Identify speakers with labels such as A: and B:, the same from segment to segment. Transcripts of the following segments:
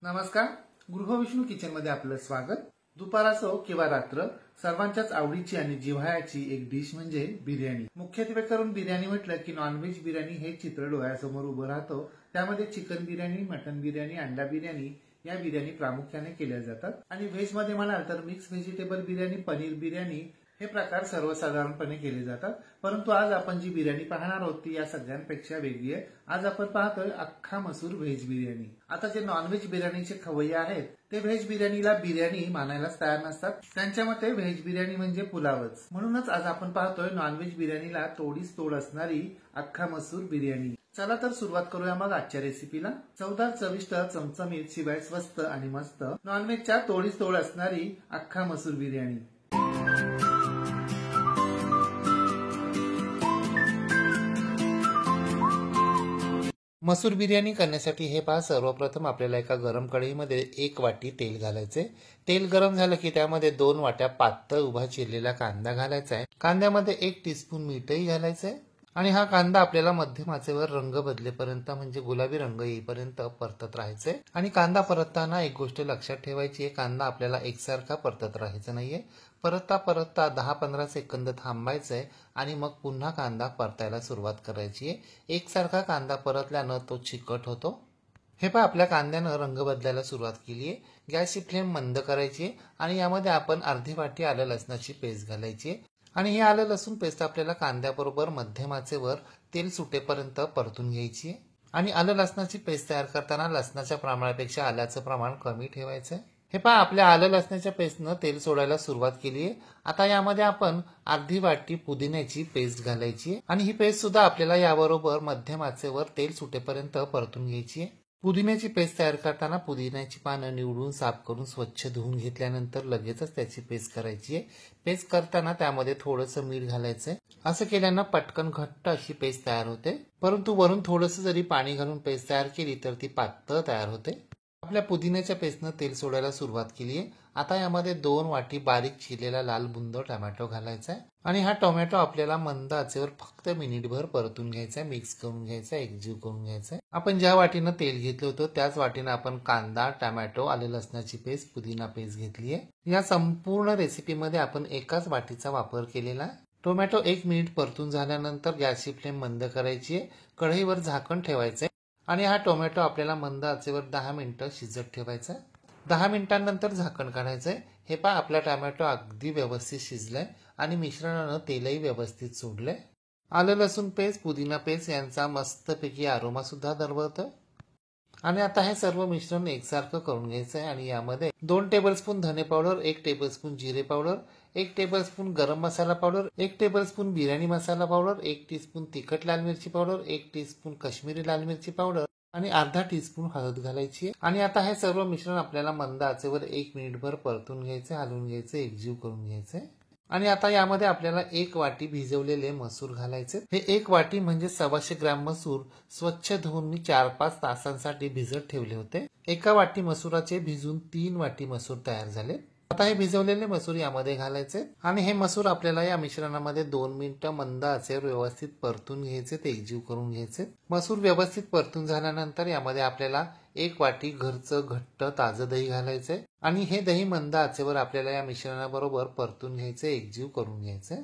A: नमस्कार. गृहविष्णू किचन मध्ये आपलं स्वागत. दुपार असो किंवा रात्र, सर्वांच्याच आवडीची आणि जिव्हाळ्याची एक डिश म्हणजे बिर्याणी. मुख्यत्वे करून बिर्याणी म्हटलं की नॉनव्हेज बिर्याणी हे चित्र डोळ्यासमोर उभं राहतं. त्यामध्ये चिकन बिर्याणी, मटन बिर्याणी, अंडा बिर्याणी या बिर्याणी प्रामुख्याने केल्या जातात. आणि व्हेज मध्ये म्हणाल तर मिक्स व्हेजिटेबल बिर्याणी, पनीर बिर्याणी हे प्रकार सर्वसाधारणपणे केले जातात. परंतु आज आपण जी बिर्याणी पाहणार आहोत ती या सगळ्यांपेक्षा वेगळी आहे. आज आपण पाहतोय अख्खा मसूर व्हेज बिर्याणी. आता जे नॉनव्हेज बिर्याणीचे खवय्ये आहेत ते व्हेज बिर्याणीला बिर्याणी मानायलाच तयार नसतात. त्यांच्या मते व्हेज बिर्याणी म्हणजे पुलावच. म्हणूनच आज आपण पाहतोय नॉनव्हेज बिर्याणीला तोडीस तोड असणारी अख्खा मसूर बिर्याणी. चला तर सुरुवात करूया मग आजच्या रेसिपीला. चवदार, चविष्ट, चमचमीत, शिवाय स्वस्त आणि मस्त नॉनव्हेजच्या तोडीस तोड असणारी अख्खा मसूर बिर्याणी. मसूर बिर्याणी करण्यासाठी हे पहा, सर्वप्रथम आपल्याला एका गरम कढईमध्ये 1 वाटी तेल घालायचे. तेल गरम झालं की त्यामध्ये 2 वाट्या पातळ उभा चिरलेला कांदा घालायचा आहे. कांद्यामध्ये 1 टीस्पून मीठही घालायचंय आणि हा कांदा आपल्याला मध्यम आचेवर रंग बदलेपर्यंत म्हणजे गुलाबी रंग येईपर्यंत परतत राहायचंय. आणि कांदा परतताना एक गोष्ट लक्षात ठेवायची आहे, कांदा आपल्याला एकसारखा परतत राहायचा नाहीये. परतता परतता 10-15 सेकंद थांबायचंय आणि मग पुन्हा कांदा परतायला सुरुवात करायची आहे. एकसारखा कांदा परतल्यानं तो चिकट होतो. हे पहा, आपल्या कांद्यानं रंग बदलायला सुरुवात केली आहे. गॅसची फ्लेम मंद करायची आहे आणि यामध्ये आपण अर्धी वाटी आलं लसणाची पेस्ट घालायची आहे. आणि ही आलं लसूण पेस्ट आपल्याला कांद्याबरोबर मध्यम आचेवर तेल सुटेपर्यंत परतून घ्यायची आहे. आणि आलं लसणाची पेस्ट तयार करताना लसणाच्या प्रमाणापेक्षा आल्याचं प्रमाण कमी ठेवायचं आहे. हे पहा, आपल्या आलं लसणाच्या पेस्टनं तेल सोडायला सुरुवात केली आहे. आता यामध्ये आपण अर्धी वाटी पुदिन्याची पेस्ट घालायची आहे आणि ही पेस्ट सुद्धा आपल्याला याबरोबर मध्यम आचेवर तेल सुटेपर्यंत परतून घ्यायची आहे. पुदिन्याची पेस्ट तयार करताना पुदिन्याची पानं निवडून साफ करून स्वच्छ धुवून घेतल्यानंतर लगेचच त्याची पेस्ट करायची आहे. पेस्ट करताना त्यामध्ये थोडंसं मीठ घालायचंय. असं केल्यानं पटकन घट्ट अशी पेस्ट तयार होते. परंतु वरून थोडंसं जरी पाणी घालून पेस्ट तयार केली तर ती पातळ तयार होते. आपल्या पुदिन्याच्या पेस्टनं तेल सोडायला सुरुवात केली आहे. आता यामध्ये 2 वाटी बारीक चिरलेला लाल बुंद टोमॅटो घालायचा आहे आणि हा टोमॅटो आपल्याला मंद आचेवर फक्त मिनिटभर परतून घ्यायचा आहे, मिक्स करून घ्यायचा, एकजीव करून घ्यायचा. आपण ज्या वाटीनं तेल घेतलं होतं त्याच वाटीनं आपण कांदा, टोमॅटो, आले लसणाची पेस्ट, पुदिना पेस्ट घेतली आहे. या संपूर्ण रेसिपीमध्ये आपण एकाच वाटीचा वापर केलेला आहे. टोमॅटो 1 मिनिट परतून झाल्यानंतर गॅसची फ्लेम बंद करायची आहे. कढईवर झाकण ठेवायचंय आणि हा टोमॅटो आपल्याला मंद आचेवर 10 मिनिटं शिजत ठेवायचा. 10 मिनिटांनंतर झाकण काढायचंय. हे पहा, आपला टोमॅटो अगदी व्यवस्थित शिजलाय आणि मिश्रणानं तेलही व्यवस्थित सोडलंय. आलं लसूण पेस्ट, पुदिना पेस्ट यांचा मस्तपैकी आरोमा सुद्धा दरवळतोय. आणि आता हे सर्व मिश्रण एकसारखं करून घ्यायचं आहे आणि यामध्ये 2 टेबलस्पून धने पावडर, 1 टेबलस्पून जिरे पावडर, 1 टेबलस्पून गरम मसाला पावडर, 1 टेबलस्पून बिर्याणी मसाला पावडर, 1 टीस्पून तिखट लाल मिरची पावडर, 1 टीस्पून काश्मीरी लाल मिरची पावडर आणि अर्धा टीस्पून हळद घालायची आहे. आणि आता हे सर्व मिश्रण आपल्याला मंद आचेवर 1 मिनिटभर परतून घ्यायचे, हलवून घ्यायचे, एकजीव करून घ्यायचे. आणि आता यामध्ये आपल्याला 1 वाटी भिजवलेले मसूर घालायचे. हे 1 वाटी म्हणजे 125 ग्रॅम मसूर स्वच्छ धुवून मी 4-5 तासांसाठी भिजत ठेवले होते. एका वाटी मसुराचे भिजून 3 वाटी मसूर तयार झाले. आता हे भिजवलेले मसूर यामध्ये घालायचे आणि हे मसूर आपल्याला या मिश्रणामध्ये 2 मिनिटं मंद आचेवर व्यवस्थित परतून घ्यायचे, ते एकजीव करून घ्यायचे. मसूर व्यवस्थित परतून झाल्यानंतर यामध्ये आपल्याला 1 वाटी घरचं घट्ट ताजं दही घालायचंय आणि हे दही मंद आचेवर आपल्याला या मिश्रणाबरोबर परतून घ्यायचे, एकजीव करून घ्यायचे.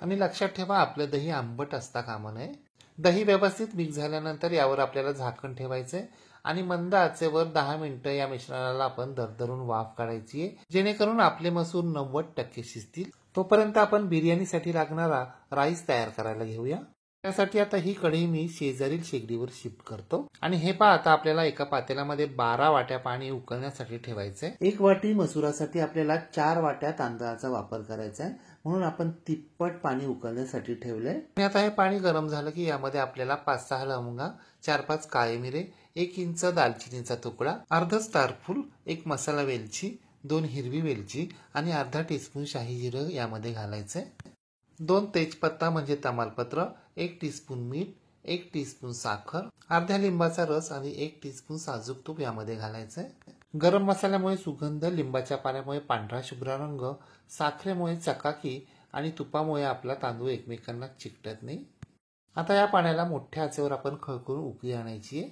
A: आणि लक्षात ठेवा, आपलं दही आंबट असता कामा नये. दही व्यवस्थित मिक्स झाल्यानंतर यावर आपल्याला झाकण ठेवायचंय आणि मंद आचेवर 10 मिनिटं या मिश्रणाला आपण दरदरून वाफ काढायची आहे, जेणेकरून आपले मसूर 90% शिजतील. तोपर्यंत आपण बिर्याणीसाठी लागणारा राईस तयार करायला घेऊया. त्यासाठी आता ही कढई मी शेजारील शेगडीवर शिफ्ट करतो. आणि हे पहा, आता आपल्याला एका पातेल्यामध्ये 12 वाट्या पाणी उकळण्यासाठी ठेवायचंय. 1 वाटी मसुरासाठी आपल्याला 4 वाट्या तांदळाचा वापर करायचा आहे, म्हणून आपण तिप्पट पाणी उकळण्यासाठी ठेवलंय. आणि आता हे पाणी गरम झालं की यामध्ये आपल्याला 5-6 लवंगा, 4-5 काळे मिरे, 1 इंच दालचिनीचा तुकडा, अर्ध स्टारफूल, 1 मसाला वेलची, 2 हिरवी वेलची आणि अर्धा टीस्पून शाही जिरं यामध्ये घालायचंय. 2 तेजपत्ता म्हणजे तमालपत्र, 1 टीस्पून मीठ, 1 टीस्पून साखर, अर्ध्या लिंबाचा रस आणि 1 टीस्पून साजूक तूप यामध्ये घालायचंय. गरम मसाल्यामुळे सुगंध, लिंबाच्या पाण्यामुळे पांढरा शुभ्र रंग, साखरेमुळे चकाकी आणि तुपामुळे आपला तांदूळ एकमेकांना चिकटत नाही. आता या पाण्याला मोठ्या आचेवर आपण खळखळून उकळी आणायची आहे.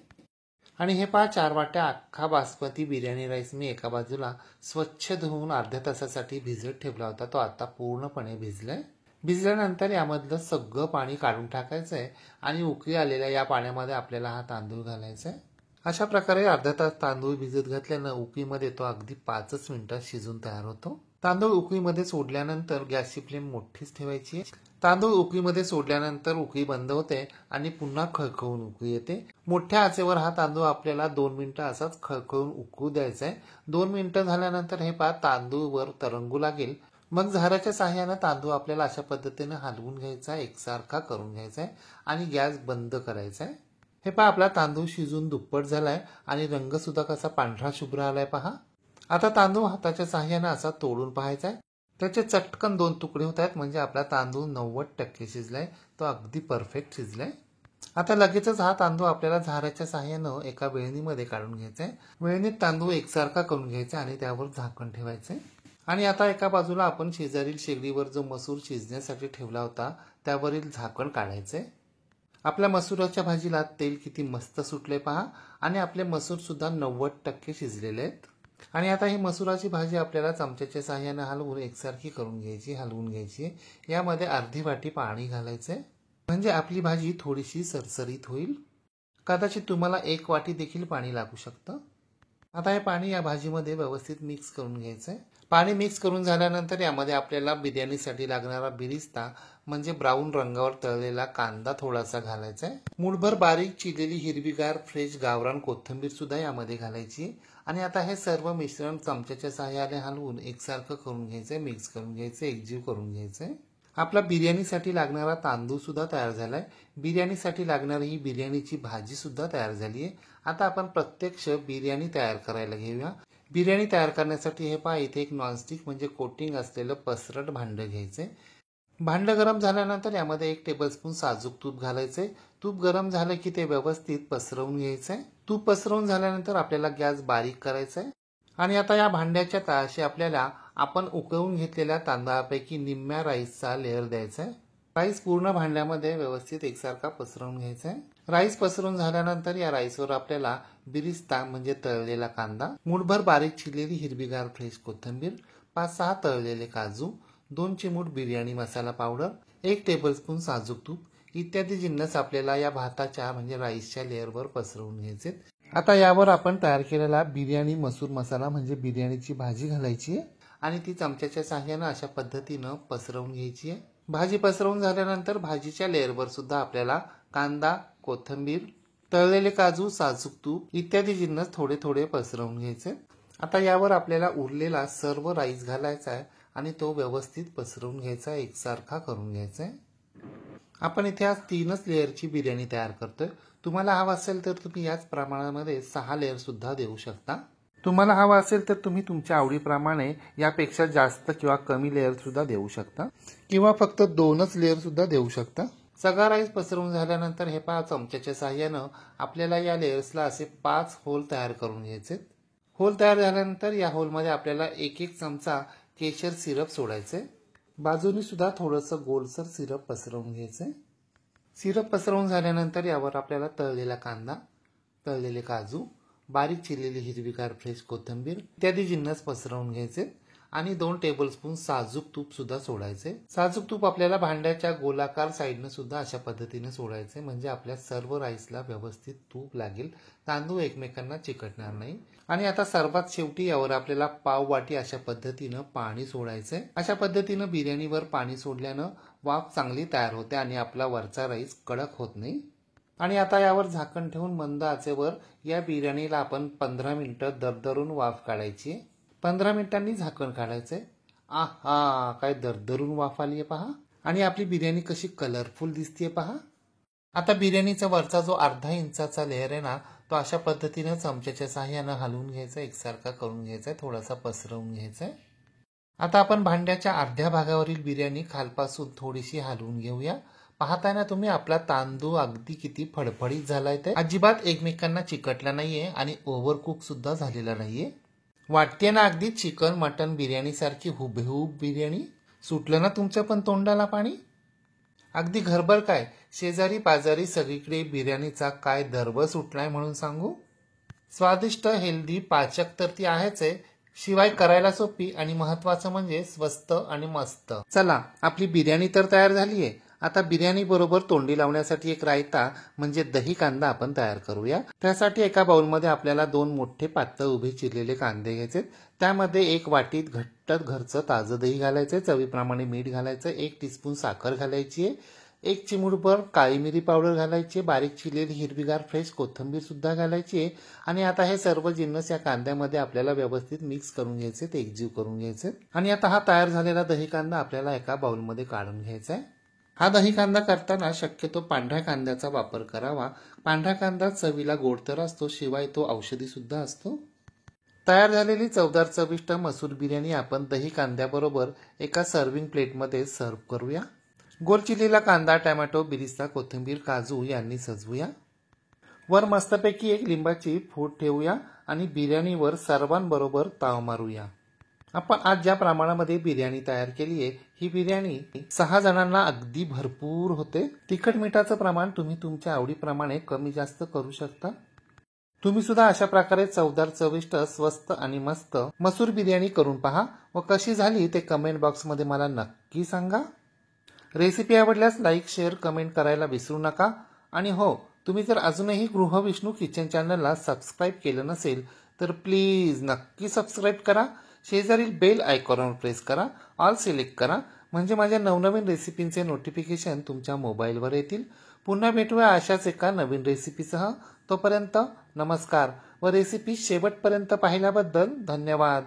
A: आणि हे पहा 4 वाट्या अख्खा बासमती बिर्याणी राईस मी एका बाजूला स्वच्छ धुवून अर्ध्या तासासाठी भिजत ठेवला होता. तो आता पूर्णपणे भिजलाय. भिजल्यानंतर यामधलं सगळं पाणी काढून टाकायचंय आणि उकळी आलेल्या या पाण्यामध्ये आपल्याला हा तांदूळ घालायचा आहे. अशा प्रकारे अर्धा तास तांदूळ भिजत घातल्यानं उकळीमध्ये तो अगदी 5च मिनिटात शिजून तयार होतो. तांदूळ उकळीमध्ये सोडल्यानंतर गॅसची फ्लेम मोठीच ठेवायची आहे. तांदूळ उकळीमध्ये सोडल्यानंतर उकळी बंद होते आणि पुन्हा खळखळून उकळी येते. मोठ्या आचेवर हा तांदूळ आपल्याला 2 मिनिटं असाच खळखळून उकळू द्यायचा आहे. 2 मिनिटं झाल्यानंतर हे पहा तांदूळ वर तरंगू लागेल. मग झाऱ्याच्या साह्यानं तांदूळ आपल्याला अशा पद्धतीने हलवून घ्यायचा आहे, एकसारखा करून घ्यायचा आहे आणि गॅस बंद करायचा आहे. हे पहा आपला तांदूळ शिजून दुप्पट झालाय आणि रंग सुद्धा कसा पांढरा शुभ्र आलाय पहा. आता तांदूळ हाताच्या साह्यानं असा तोडून पाहायचा आहे. त्याचे चटकन 2 तुकडे होत आहेत म्हणजे आपला तांदूळ 90% शिजलाय. तो अगदी परफेक्ट शिजलाय. आता लगेचच हा तांदूळ आपल्याला झाऱ्याच्या साह्यानं एका वेळणीमध्ये काढून घ्यायचा आहे. वेळणीत तांदूळ एकसारखा करून घ्यायचा आणि त्यावर झाकण ठेवायचंय. आणि आता एका बाजूला आपण शेजारील शेगडीवर जो मसूर शिजण्यासाठी ठेवला होता त्यावरील झाकण काढायचंय. आपल्या मसुराच्या भाजीला तेल किती मस्त सुटले पहा आणि आपले मसूर सुद्धा 90% शिजलेले आहेत. आणि आता ही मसुराची भाजी आपल्याला चमच्याच्या साह्याने हलवून एकसारखी करून घ्यायची, हलवून घ्यायची. यामध्ये अर्धी वाटी पाणी घालायचंय म्हणजे आपली भाजी थोडीशी सरसरीत होईल. कदाचित तुम्हाला 1 वाटी देखील पाणी लागू शकतं. आता हे पाणी या भाजीमध्ये व्यवस्थित मिक्स करून घ्यायचंय. पाणी मिक्स करून झाल्यानंतर यामध्ये आपल्याला बिर्याणीसाठी लागणारा बिरिस्ता म्हणजे ब्राऊन रंगावर तळलेला कांदा थोडासा घालायचा आहे. मूठभर बारीक चिरलेली हिरवीगार फ्रेश गावरान कोथिंबीर सुद्धा यामध्ये घालायची. आणि आता हे सर्व मिश्रण चमच्याच्या साह्याने हलवून एकसारखं करून घ्यायचंय, मिक्स करून घ्यायचंय, एकजीव करून घ्यायचंय. आपला बिर्याणीसाठी लागणारा तांदूळ सुद्धा तयार झालाय. बिर्याणीसाठी लागणारी ही बिर्याणीची भाजी सुद्धा तयार झाली आहे. आता आपण प्रत्यक्ष बिर्याणी तयार करायला घेऊया. बिर्याणी तयार करण्यासाठी हे पहा इथे एक नॉनस्टिक म्हणजे कोटिंग असलेलं पसरट भांडं घ्यायचंय. भांडं गरम झाल्यानंतर यामध्ये 1 टेबलस्पून साजूक तूप घालायचंय. तूप गरम झालं की ते व्यवस्थित पसरवून घ्यायचंय. तूप पसरवून झाल्यानंतर आपल्याला गॅस बारीक करायचा आहे. आणि आता या भांड्याच्या तळाशी आपल्याला आपण उकळून घेतलेल्या तांदळापैकी निम्म्या राईसचा लेअर द्यायचा आहे. राईस पूर्ण भांड्यामध्ये व्यवस्थित एकसारखा पसरवून घ्यायचा आहे. राईस पसरवून झाल्यानंतर या राईसवर आपल्याला बिरिस्ता म्हणजे तळलेला कांदा, मूठभर बारीक चिरलेली हिरवीगार फ्रेश कोथिंबीर, 5-6 तळलेले काजू, 2 चिमूट बिर्याणी मसाला पावडर, 1 टेबलस्पून साजूक तूप इत्यादी जिन्नस आपल्याला या भाताच्या म्हणजे राईसच्या लेअरवर पसरवून घ्यायचे. आता यावर आपण तयार केलेला बिर्याणी मसूर मसाला म्हणजे बिर्याणीची भाजी घालायची आहे आणि ती चमच्याच्या साह्यानं अशा पद्धतीनं पसरवून घ्यायची आहे. भाजी पसरवून झाल्यानंतर भाजीच्या लेअरवर सुद्धा आपल्याला कांदा, कोथिंबीर, तळलेले काजू, साजूक तूप इत्यादी जिन्नस थोडे थोडे पसरवून घ्यायचे. आता यावर आपल्याला उरलेला सर्व राईस घालायचा आहे आणि तो व्यवस्थित पसरवून घ्यायचा, एकसारखा करून घ्यायचा आहे. आपण इथे आज 3च लेअरची बिर्याणी तयार करतोय. तुम्हाला हवा असेल तर तुम्ही याच प्रमाणामध्ये 6 लेअर सुद्धा देऊ शकता. तुम्हाला हवा असेल तर तुम्ही तुमच्या आवडीप्रमाणे यापेक्षा जास्त किंवा कमी लेअर सुद्धा देऊ शकता किंवा फक्त 2च लेअर सुद्धा देऊ शकता. सगळा राईस पसरवून झाल्यानंतर हे पहा चमच्याच्या साह्यानं आपल्याला या लेअर्सला असे 5 होल तयार करून घ्यायचे. होल तयार झाल्यानंतर या होलमध्ये आपल्याला 1-1 चमचा केशर सिरप सोडायचे. बाजूनी सुद्धा थोडंसं गोलसर सिरप पसरवून घ्यायचंय. सिरप पसरवून झाल्यानंतर यावर आपल्याला तळलेला कांदा, तळलेले काजू, बारीक चिरलेली हिरवीगार फ्रेश कोथिंबीर इत्यादी जिन्नस पसरवून घ्यायचे आणि 2 टेबलस्पून साजूक तूप सुद्धा सोडायचे. साजूक तूप आपल्याला भांड्याच्या गोलाकार साईडनं सुद्धा अशा पद्धतीने सोडायचे म्हणजे आपल्या सर्व राईसला व्यवस्थित तूप लागेल, तांदूळ एकमेकांना चिकटणार नाही. आणि आता सर्वात शेवटी यावर आपल्याला पाव वाटी अशा पद्धतीनं पाणी सोडायचंय. अशा पद्धतीनं बिर्याणीवर पाणी सोडल्यानं वाफ चांगली तयार होते आणि आपला वरचा राईस कडक होत नाही. आणि आता यावर झाकण ठेवून मंद आचेवर या बिर्याणीला आपण 15 मिनिटं दरदरून वाफ काढायची. 15 मिनिटांनी झाकण काढायचंय. आहा, काय दरदरून वाफ आलीये पहा. आणि आपली बिर्याणी कशी कलरफुल दिसतीये पहा. आता बिर्याणीचा वरचा जो अर्धा इंचाचा लेअर आहे ना तो अशा पद्धतीनं चमच्याच्या साह्यानं हलवून घ्यायचा, एकसारखा करून घ्यायचा, थोडासा पसरवून घ्यायचा. आता आपण भांड्याच्या अर्ध्या भागावरील बिर्याणी खालपासून थोडीशी हलवून घेऊया. पाहताय ना तुम्ही आपला तांदूळ अगदी किती फडफडीत झालाय. ते अजिबात एकमेकांना चिकटला नाहीये आणि ओव्हरकुक सुद्धा झालेला नाहीये. वाटते ना अगदी चिकन मटन बिर्याणी सारखी हुबेहूब बिर्याणी. सुटलं ना तुमच्या पण तोंडाला पाणी. अगदी घरभर काय शेजारी पाजारी सगळीकडे बिर्याणीचा काय दर्व सुटलाय म्हणून सांगू. स्वादिष्ट, हेल्दी, पाचक तर ती आहेच आहे, शिवाय करायला सोपी आणि महत्वाचं म्हणजे स्वस्त आणि मस्त. चला, आपली बिर्याणी तर तयार झाली आहे. आता बिर्याणी बरोबर तोंडी लावण्यासाठी एक रायता म्हणजे दही कांदा आपण तयार करूया. त्यासाठी एका बाउलमध्ये आपल्याला 2 मोठे पातळ उभे चिरलेले कांदे घ्यायचे. त्यामध्ये 1 वाटीत घट्ट घरचं ताजं दही घालायचं, चवीप्रमाणे मीठ घालायचं, 1 टीस्पून साखर घालायची आहे, 1 चिमूटभर काळी मिरी पावडर घालायची, बारीक चिरलेली हिरवीगार फ्रेश कोथिंबीर सुद्धा घालायची आहे. आणि आता हे सर्व जिन्नस या कांद्यामध्ये आपल्याला व्यवस्थित मिक्स करून घ्यायचे, एकजीव करून घ्यायचे. आणि आता हा तयार झालेला दही कांदा आपल्याला एका बाउलमध्ये काढून घ्यायचा आहे. हा दही कांदा करताना शक्यतो पांढऱ्या कांद्याचा वापर करावा. पांढरा कांदा चवीला गोड तर असतो, शिवाय तो औषधी सुद्धा असतो. तयार झालेली चवदार चविष्ट मसूर बिर्याणी आपण दही कांद्याबरोबर एका सर्व्हिंग प्लेटमध्ये सर्व्ह करूया. गोल चिरलेला कांदा, टोमॅटो, बिरिस्ता, कोथिंबीर, काजू यांनी सजवूया. वर मस्तपैकी एक लिंबाची फूट ठेवूया आणि बिर्याणीवर सर्वांबरोबर ताव मारूया. आपण आज ज्या प्रमाणामध्ये बिर्याणी तयार केली आहे, ही बिर्याणी 6 जणांना अगदी भरपूर होते. तिखट मिठाचं प्रमाण तुम्ही तुमच्या आवडीप्रमाणे कमी जास्त करू शकता. तुम्ही सुद्धा अशा प्रकारे चवदार, चविष्ट, स्वस्त आणि मस्त मसूर बिर्याणी करून पहा व कशी झाली ते कमेंट बॉक्समध्ये मला नक्की सांगा. रेसिपी आवडल्यास लाईक, शेअर, कमेंट करायला विसरू नका. आणि हो, तुम्ही जर अजूनही गृहविष्णू किचन चॅनलला सबस्क्राईब केलं नसेल तर प्लीज नक्की सबस्क्राईब करा. शेजारील बेल आयकॉनवर प्रेस करा, ऑल सिलेक्ट करा, म्हणजे माझ्या नवनवीन रेसिपींचे नोटिफिकेशन तुमच्या मोबाईलवर येतील. पुन्हा भेटूया अशाच एका नवीन रेसिपीसह. तोपर्यंत नमस्कार व रेसिपी शेवटपर्यंत पाहिल्याबद्दल धन्यवाद.